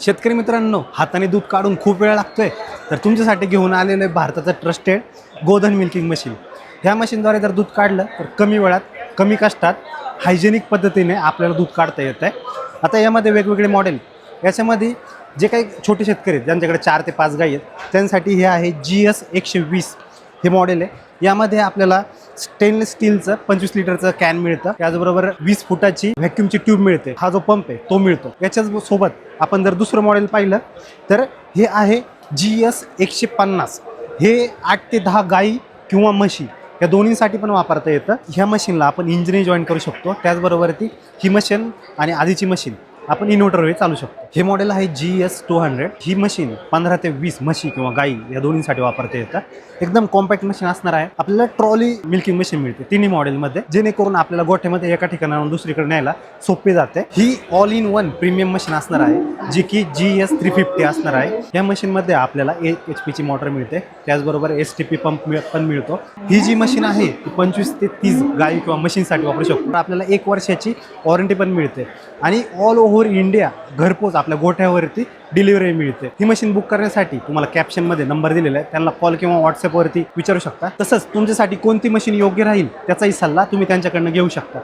शेतकरी मित्रांनो, हाताने दूध काढून खूप वेळ लागतोय, तर तुमच्यासाठी घेऊन आलेलं आहे भारताचं ट्रस्टेड गोधन मिल्किंग मशीन. ह्या मशीनद्वारे जर दूध काढलं तर कमी वेळात, कमी कष्टात, हायजेनिक पद्धतीने आपल्याला दूध काढता येतं आहे. आता यामध्ये वेगवेगळे मॉडेल, याच्यामध्ये जे काही छोटे शेतकरी आहेत ज्यांच्याकडे 4 ते 5 गाई आहेत त्यांसाठी हे आहे GS 120 हे मॉडेल आहे. यामध्ये आपल्याला स्टेनलेस स्टीलचं 25 लिटरचं कॅन मिळतं, त्याचबरोबर 20 फुटाची व्हॅक्यूमची ट्यूब मिळते. हा जो पंप आहे तो मिळतो. याच्याच सोबत आपण जर दुसरं मॉडेल पाहिलं तर हे आहे GS 150. हे 8 ते 10 गाई किंवा म्हशी या दोन्हीसाठी पण वापरता येतं. ह्या मशीनला आपण इंजिनही जॉईन करू शकतो, त्याचबरोबर ती ही मशीन आणि आधीची मशीन आपण इन्व्हर्टरवर चालू शकतो. हे मॉडेल आहे GS 200. ही मशीन 15 ते 20 म्हशी किंवा गाई या दोन्हीसाठी वापरता येतं. एकदम कॉम्पॅक्ट मशीन असणार आहे. आपल्याला ट्रॉली मिल्किंग मशीन मिळते तिन्ही मॉडेलमध्ये, जेणेकरून आपल्याला गोठ्यामध्ये एका ठिकाणाहून दुसरीकडे न्यायला सोपे जाते. ही all in one premium machine असणार आहे, जी की GS 350 असणार आहे. या मशीनमध्ये आपल्याला 1 HP ची मोटर मिळते, त्याचबरोबर STP पंप पण मिळतो. ही जी मशीन आहे ती 25 ते 30 गाई किंवा मशीनसाठी वापरू शकतो. आपल्याला 1 वर्षाची वॉरंटी पण मिळते आणि ऑल ओव्हर इंडिया घरपोच आपल्या गोठ्यावरती डिलिव्हरी मिळते. ही मशीन बुक करण्यासाठी तुम्हाला कॅप्शनमध्ये नंबर दिलेला आहे, त्यांना कॉल किंवा व्हॉट्सअपवरती विचारू शकता. तसंच तुमच्यासाठी कोणती मशीन योग्य राहील त्याचाही सल्ला तुम्ही त्यांच्याकडनं घेऊ शकता.